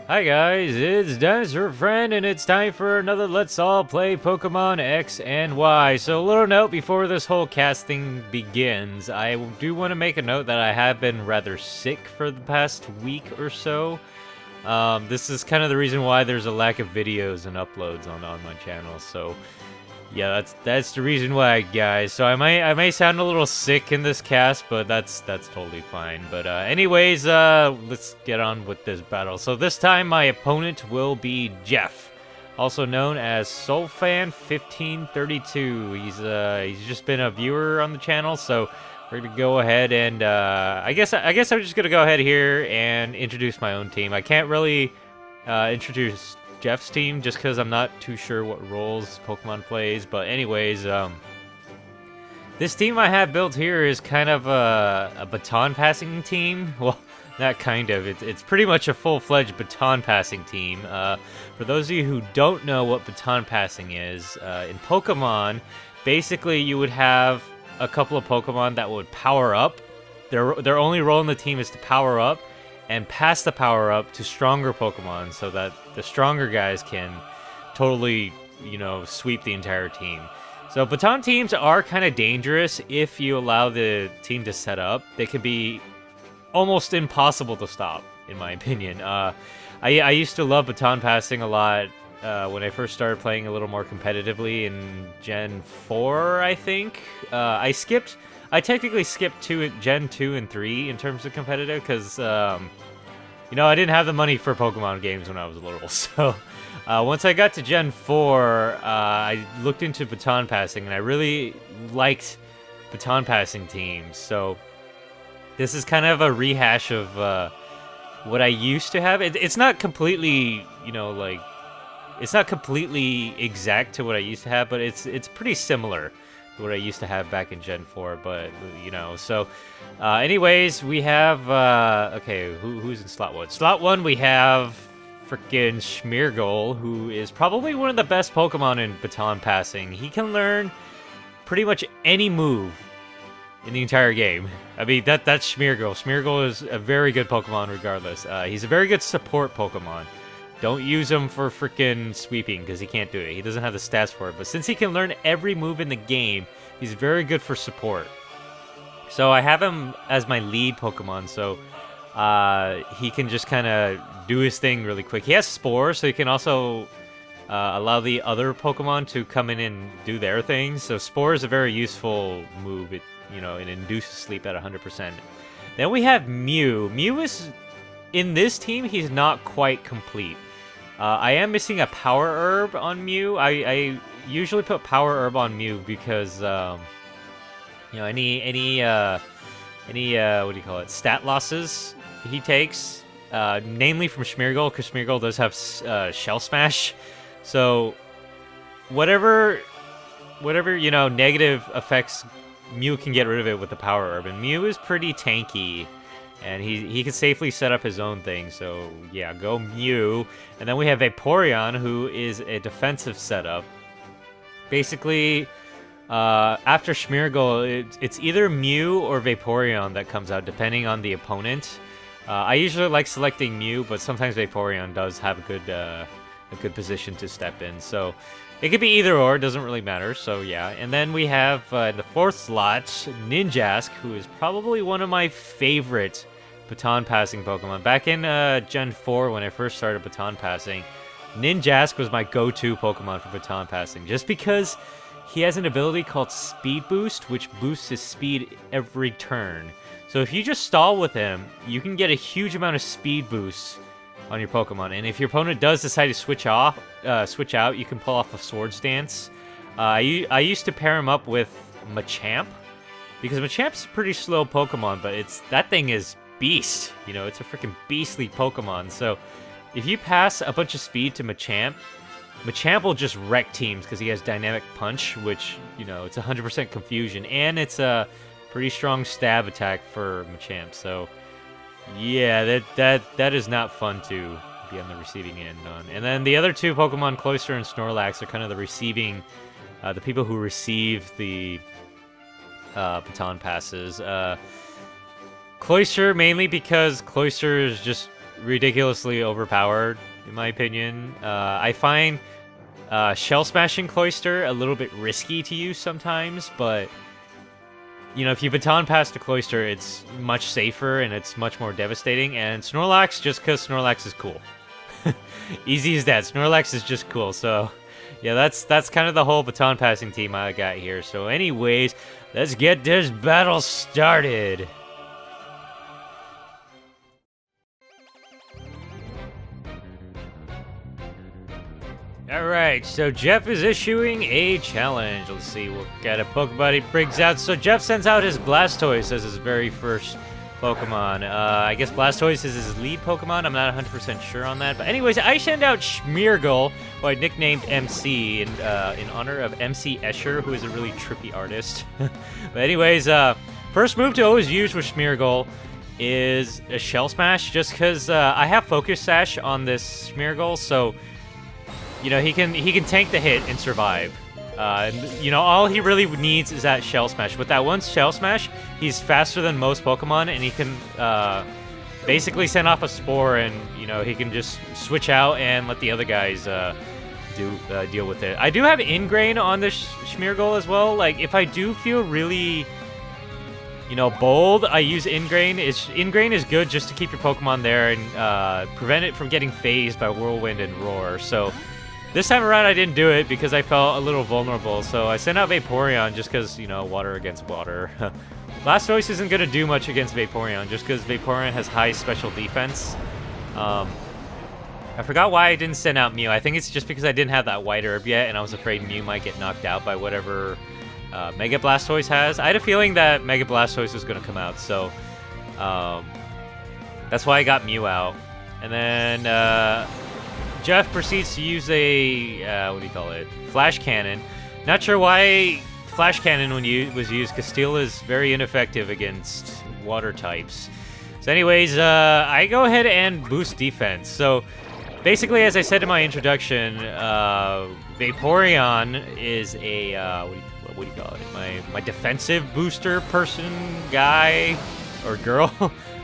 Hi guys, it's Dennis, your friend, and it's time for another Let's All Play Pokemon X and Y. So a little note before this whole casting begins, I do want to make a note that I have been rather sick for the past week or so. This is kind of the reason why there's a lack of videos and uploads on my channel, so yeah, that's the reason why, guys. So I may sound a little sick in this cast, but that's totally fine. But anyways, let's get on with this battle. So this time my opponent will be Jeff, also known as Soulfan1532. He's just been a viewer on the channel, so we're gonna go ahead and I guess I'm just gonna go ahead here and introduce my own team. I can't really introduce Jeff's team just because I'm not too sure what roles Pokemon plays, but anyways, this team I have built here is kind of a baton passing team. Well, not kind of, it's pretty much a full-fledged baton passing team. For those of you who don't know what baton passing is, in Pokemon, basically you would have a couple of Pokemon that would power up. Their only role in the team is to power up and pass the power up to stronger Pokemon so that the stronger guys can totally, you know, sweep the entire team. So baton teams are kind of dangerous if you allow the team to set up. They can be almost impossible to stop, in my opinion. I used to love baton passing a lot when I first started playing a little more competitively in Gen 4, I think. I technically skipped Gen 2 and 3 in terms of competitive because, you know, I didn't have the money for Pokemon games when I was little. So once I got to Gen 4, I looked into baton passing, and I really liked baton passing teams. So this is kind of a rehash of what I used to have. It's not completely, you know, like, it's not completely exact to what I used to have, but it's pretty similar what I used to have back in Gen 4, but, you know, so, anyways, we have, okay, who's in Slot 1? Slot 1, we have frickin' Smeargle, who is probably one of the best Pokemon in baton passing. He can learn pretty much any move in the entire game. I mean, that's Smeargle. Smeargle is a very good Pokemon regardless. He's a very good support Pokemon. Don't use him for freaking sweeping, because he can't do it. He doesn't have the stats for it. But since he can learn every move in the game, he's very good for support. So I have him as my lead Pokemon, so he can just kind of do his thing really quick. He has Spore, so he can also allow the other Pokemon to come in and do their thing. So Spore is a very useful move. It, you know, it induces sleep at 100%. Then we have Mew. Mew is, in this team, he's not quite complete. I am missing a Power Herb on Mew. I usually put Power Herb on Mew because, you know, any what do you call it, stat losses he takes, namely from Smeargle, because Smeargle does have Shell Smash. So whatever, you know, negative effects, Mew can get rid of it with the Power Herb, and Mew is pretty tanky. And he can safely set up his own thing, so yeah, go Mew. And then we have Vaporeon, who is a defensive setup. Basically, after Smeargle, it's either Mew or Vaporeon that comes out, depending on the opponent. I usually like selecting Mew, but sometimes Vaporeon does have a good position to step in. So it could be either or, it doesn't really matter, so yeah. And then we have, in the 4th slot, Ninjask, who is probably one of my favorite baton passing Pokemon. Back in Gen 4, when I first started baton passing, Ninjask was my go-to Pokemon for baton passing, just because he has an ability called Speed Boost, which boosts his speed every turn. So if you just stall with him, you can get a huge amount of speed boosts on your Pokemon, and if your opponent does decide to switch out, you can pull off a Swords Dance. I used to pair him up with Machamp, because Machamp's a pretty slow Pokemon, but that thing is beast. You know, it's a freaking beastly Pokemon. So if you pass a bunch of speed to Machamp, Machamp will just wreck teams because he has Dynamic Punch, which, you know, it's 100% confusion, and it's a pretty strong stab attack for Machamp. So yeah, that is not fun to be on the receiving end on. And then the other two Pokemon, Cloyster and Snorlax, are kind of the receiving, the people who receive the baton passes. Cloyster mainly because Cloyster is just ridiculously overpowered, in my opinion. I find Shell Smashing Cloyster a little bit risky to use sometimes, but you know, if you Baton past the Cloyster, it's much safer and it's much more devastating. And Snorlax, just because Snorlax is cool. Easy as that. Snorlax is just cool. So, yeah, that's kind of the whole Baton passing team I got here. So, anyways, let's get this battle started. Alright, so Jeff is issuing a challenge. Let's see what kind of Pokemon he brings out. So Jeff sends out his Blastoise as his very first Pokemon. I guess Blastoise is his lead Pokemon. I'm not 100% sure on that. But anyways, I send out Smeargle, who I nicknamed MC in honor of MC Escher, who is a really trippy artist. But anyways, first move to always use with Smeargle is a Shell Smash, just because I have Focus Sash on this Smeargle, so you know, he can tank the hit and survive. You know, all he really needs is that Shell Smash. With that one Shell Smash, he's faster than most Pokemon, and he can basically send off a Spore, and you know, he can just switch out and let the other guys deal with it. I do have Ingrain on this Smeargle as well. Like, if I do feel really, you know, bold, I use Ingrain. Ingrain is good just to keep your Pokemon there and prevent it from getting phased by Whirlwind and Roar. So this time around, I didn't do it because I felt a little vulnerable, so I sent out Vaporeon just because, you know, water against water. Blastoise isn't going to do much against Vaporeon just because Vaporeon has high special defense. I forgot why I didn't send out Mew. I think it's just because I didn't have that White Herb yet, and I was afraid Mew might get knocked out by whatever Mega Blastoise has. I had a feeling that Mega Blastoise was going to come out, so that's why I got Mew out. And then Jeff proceeds to use a, what do you call it? Flash Cannon. Not sure why Flash Cannon was used, because Steel is very ineffective against water types. So anyways, I go ahead and boost defense. So basically, as I said in my introduction, Vaporeon is a, what do you call it? My defensive booster person, guy, or girl?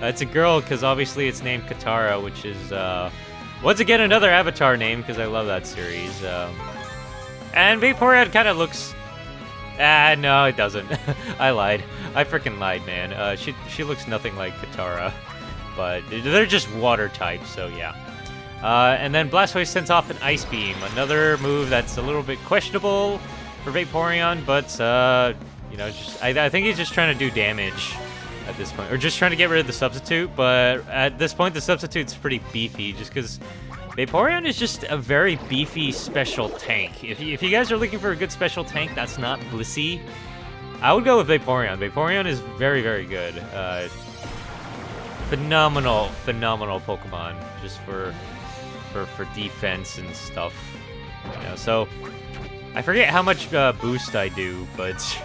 It's a girl, because obviously it's named Katara, which is, once again, another Avatar name, because I love that series. And Vaporeon kind of looks... no, it doesn't. I lied. I freaking lied, man. She looks nothing like Katara. But they're just water types, so yeah. And then Blastoise sends off an Ice Beam. Another move that's a little bit questionable for Vaporeon, but, you know, I think he's just trying to do damage at this point, or just trying to get rid of the substitute. But at this point, the substitute's pretty beefy, just because Vaporeon is just a very beefy special tank. If you guys are looking for a good special tank that's not Blissey, I would go with Vaporeon. Vaporeon is very, very good. Phenomenal Pokemon, just for defense and stuff. You know, so I forget how much boost I do, but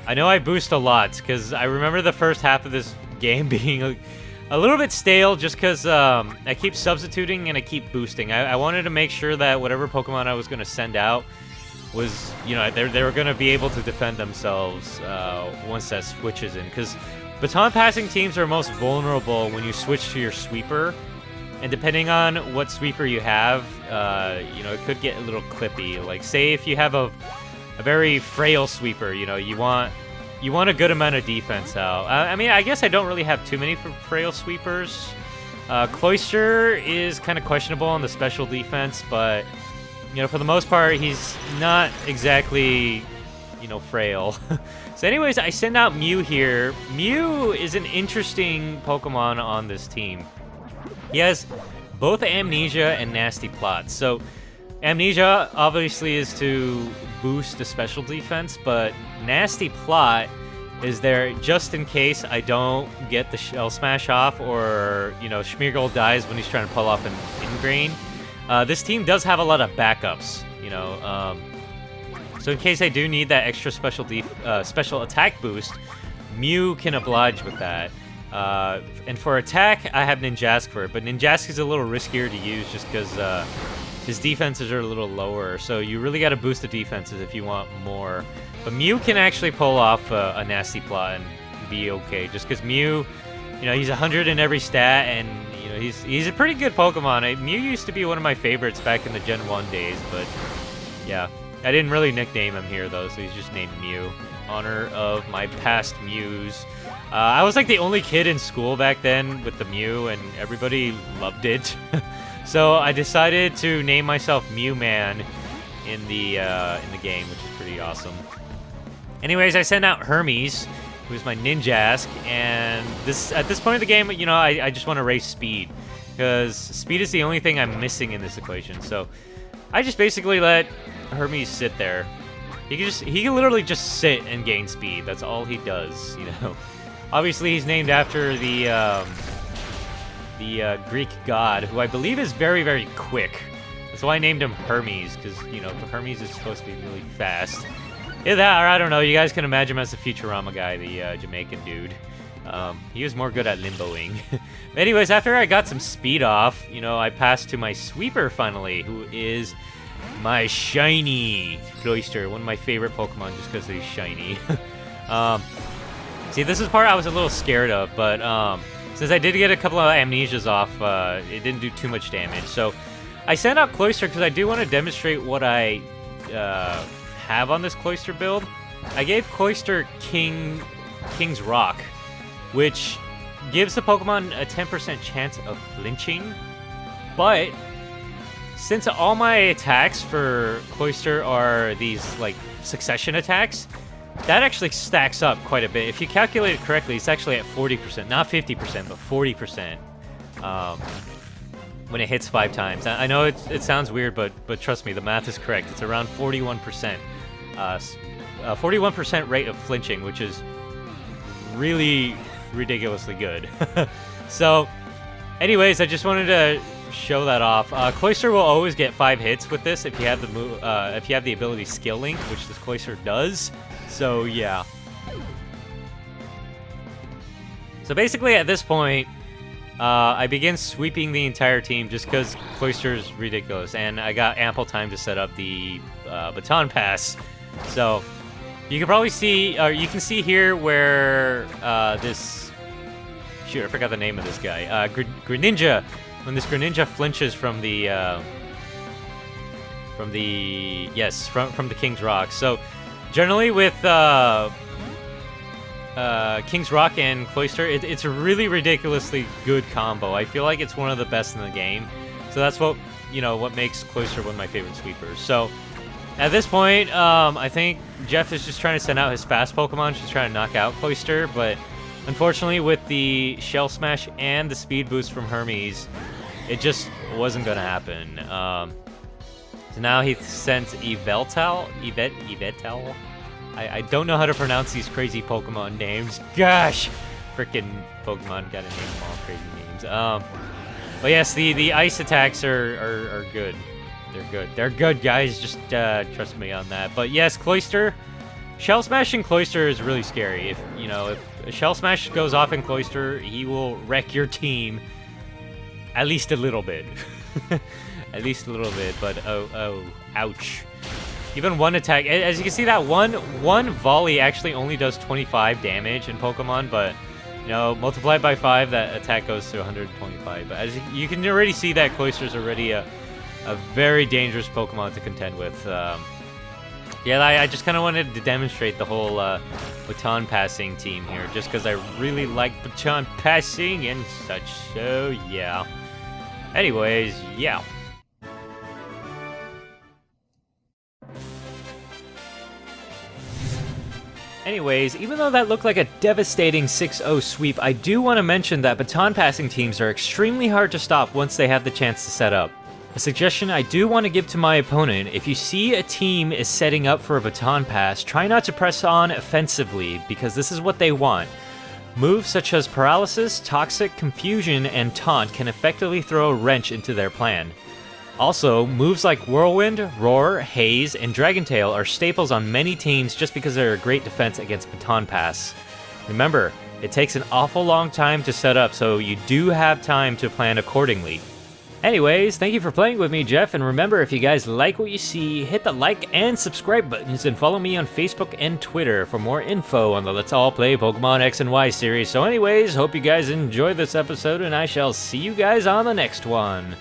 I know I boost a lot, because I remember the first half of this game being a little bit stale, just because I keep substituting and I keep boosting. I wanted to make sure that whatever Pokemon I was going to send out was, you know, they were going to be able to defend themselves once that switches in, because Baton passing teams are most vulnerable when you switch to your sweeper, and depending on what sweeper you have, you know, it could get a little clippy. Like, say if you have a very frail sweeper, you know, you want a good amount of defense out. I mean, I guess I don't really have too many frail sweepers. Cloyster is kind of questionable on the special defense, but, you know, for the most part, he's not exactly, you know, frail. So anyways, I send out Mew here. Mew is an interesting Pokemon on this team. He has both Amnesia and Nasty Plot. So Amnesia obviously is to boost the special defense, but Nasty Plot is there just in case I don't get the Shell Smash off, or, you know, Smeargle dies when he's trying to pull off an Ingrain. This team does have a lot of backups, you know, so in case I do need that extra special attack boost, Mew can oblige with that. And for attack, I have Ninjask for it, but Ninjask is a little riskier to use just because his defenses are a little lower, so you really got to boost the defenses if you want more. But Mew can actually pull off a Nasty Plot and be okay, just because Mew, you know, he's 100 in every stat, and, you know, he's a pretty good Pokemon. Mew used to be one of my favorites back in the Gen 1 days, but yeah. I didn't really nickname him here, though, so he's just named Mew. Honor of my past Mews. I was like the only kid in school back then with the Mew, and everybody loved it. So I decided to name myself Mew Man in the game, which is pretty awesome. Anyways, I sent out Hermes, who's my Ninjask, and at this point in the game, you know, I just want to race speed, because speed is the only thing I'm missing in this equation. So I just basically let Hermes sit there. He can literally just sit and gain speed. That's all he does, you know. Obviously, he's named after the Greek god, who I believe is very, very quick. That's why I named him Hermes, because, you know, Hermes is supposed to be really fast. Either that, or I don't know, you guys can imagine him as the Futurama guy, the Jamaican dude. He was more good at limboing. Anyways, after I got some speed off, you know, I passed to my sweeper finally, who is my shiny Cloyster, one of my favorite Pokemon just because he's shiny. See, this is part I was a little scared of, but since I did get a couple of amnesias off, it didn't do too much damage. So I sent out Cloyster because I do want to demonstrate what I have on this Cloyster build. I gave Cloyster King's Rock, which gives the Pokemon a 10% chance of flinching, but since all my attacks for Cloyster are these, like, succession attacks, that actually stacks up quite a bit. If you calculate it correctly, it's actually at 40%, not 50%, but 40%. When it hits 5 times. I know it sounds weird, but trust me, the math is correct. It's around 41%. 41% rate of flinching, which is really ridiculously good. So, anyways, I just wanted to show that off. Cloyster will always get 5 hits with this if you have the ability Skill Link, which this Cloyster does. So yeah. So basically, at this point, I begin sweeping the entire team just because Cloyster's ridiculous, and I got ample time to set up the Baton Pass. So you can probably see, or you can see here where this. Shoot, I forgot the name of this guy. Greninja. When this Greninja flinches from the King's Rock. So generally with King's Rock and Cloyster, it's a really ridiculously good combo. I feel like it's one of the best in the game. So that's what makes Cloyster one of my favorite sweepers. So at this point, I think Jeff is just trying to send out his fast Pokemon, just trying to knock out Cloyster, but unfortunately, with the Shell Smash and the Speed Boost from Hermes, it just wasn't going to happen. So now he sent Yveltal? Yveltal? I don't know how to pronounce these crazy Pokemon names. Gosh! Frickin' Pokemon gotta name them all crazy names. But yes, the ice attacks are good. They're good. They're good, guys. Just trust me on that. But yes, Cloyster. Shell Smash in Cloyster is really scary. If a Shell Smash goes off in Cloyster, he will wreck your team at least a little bit. At least a little bit, but oh, ouch. Even one attack, as you can see, that one volley actually only does 25 damage in Pokemon, but multiplied by 5, that attack goes to 125. But as you can already see, that Cloyster's already a very dangerous Pokemon to contend with. Yeah, I just kind of wanted to demonstrate the whole baton passing team here, just because I really like baton passing and such, so yeah. Anyways, yeah. Anyways, even though that looked like a devastating 6-0 sweep, I do want to mention that baton passing teams are extremely hard to stop once they have the chance to set up. A suggestion I do want to give to my opponent: if you see a team is setting up for a baton pass, try not to press on offensively, because this is what they want. Moves such as Paralysis, Toxic, Confusion, and Taunt can effectively throw a wrench into their plan. Also, moves like Whirlwind, Roar, Haze, and Dragon Tail are staples on many teams just because they're a great defense against baton pass. Remember, it takes an awful long time to set up, so you do have time to plan accordingly. Anyways, thank you for playing with me, Jeff, and remember, if you guys like what you see, hit the like and subscribe buttons, and follow me on Facebook and Twitter for more info on the Let's All Play Pokemon X and Y series. So anyways, hope you guys enjoyed this episode, and I shall see you guys on the next one.